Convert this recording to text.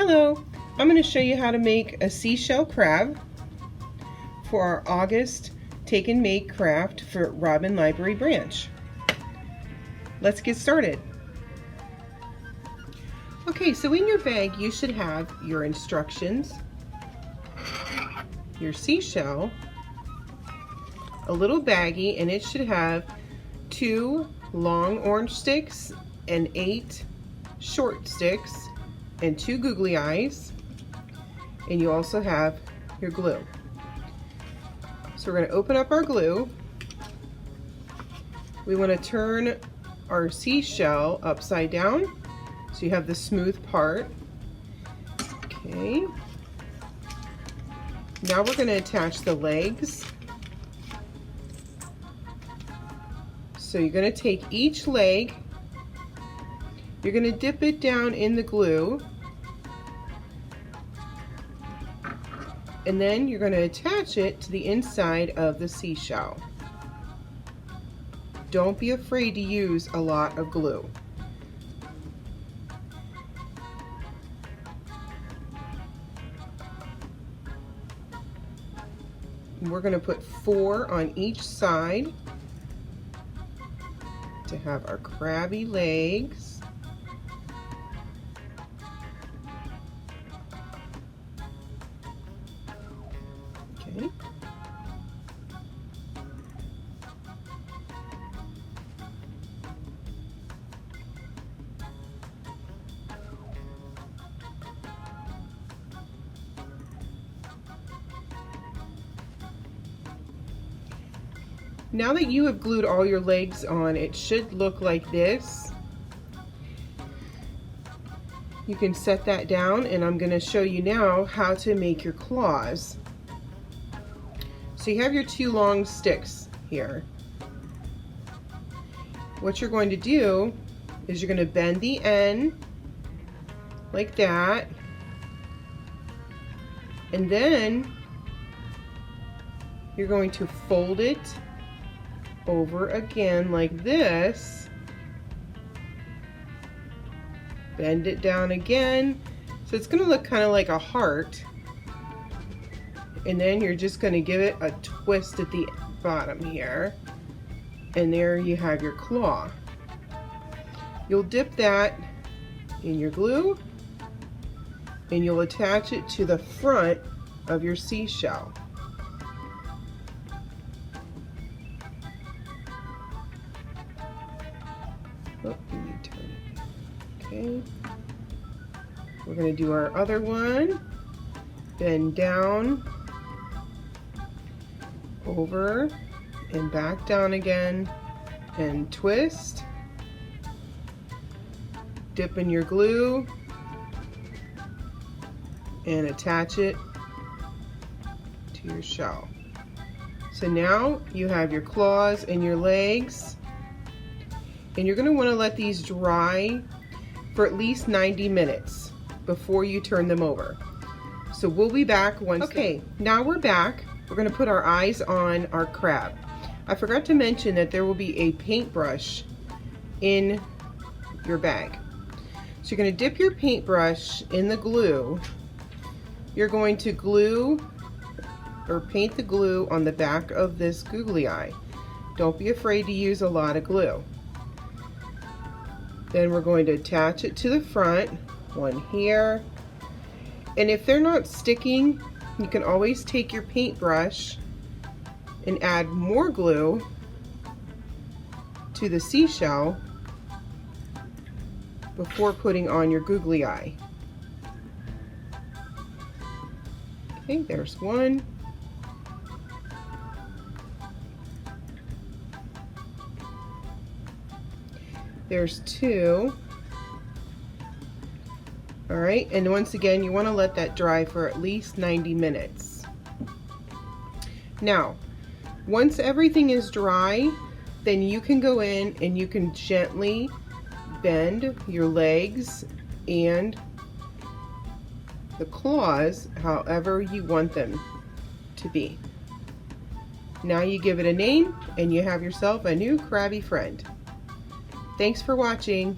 Hello, I'm going to show you how to make a seashell crab for our August Take and Make craft for Rodman Library branch. Let's get started. Okay, so in your bag you should have your instructions, your seashell, a little baggie, and it should have 2 long orange sticks and 8 short sticks and 2 googly eyes, and you also have your glue. So we're going to open up our glue. We want to turn our seashell upside down so you have the smooth part. Okay. Now we're going to attach the legs. So you're going to take each leg, you're going to dip it down in the glue, and then you're going to attach it to the inside of the seashell. Don't be afraid to use a lot of glue. We're going to put 4 on each side to have our crabby legs. Okay. Now that you have glued all your legs on, it should look like this. You can set that down, and I'm going to show you now how to make your claws. So you have your 2 long sticks here. What you're going to do is you're going to bend the end like that, and then you're going to fold it over again like this, bend it down again, so it's going to look kind of like a heart, and then you're just going to give it a twist at the bottom here, and there you have your claw. You'll dip that in your glue and you'll attach it to the front of your seashell. Oh, you need to turn it. Okay. We're going to do our other one. Bend down, over, and back down again, and twist. Dip in your glue and attach it to your shell. So now you have your claws and your legs. And you're going to want to let these dry for at least 90 minutes before you turn them over. So we'll be back once. Okay, now we're back. We're going to put our eyes on our crab. I forgot to mention that there will be a paintbrush in your bag. So you're going to dip your paintbrush in the glue. You're going to glue or paint the glue on the back of this googly eye. Don't be afraid to use a lot of glue. Then we're going to attach it to the front, one here. And if they're not sticking, you can always take your paintbrush and add more glue to the seashell before putting on your googly eye. Okay, there's one. There's 2. All right, and once again, you want to let that dry for at least 90 minutes. Now, once everything is dry, then you can go in and you can gently bend your legs and the claws however you want them to be. Now you give it a name and you have yourself a new crabby friend. Thanks for watching.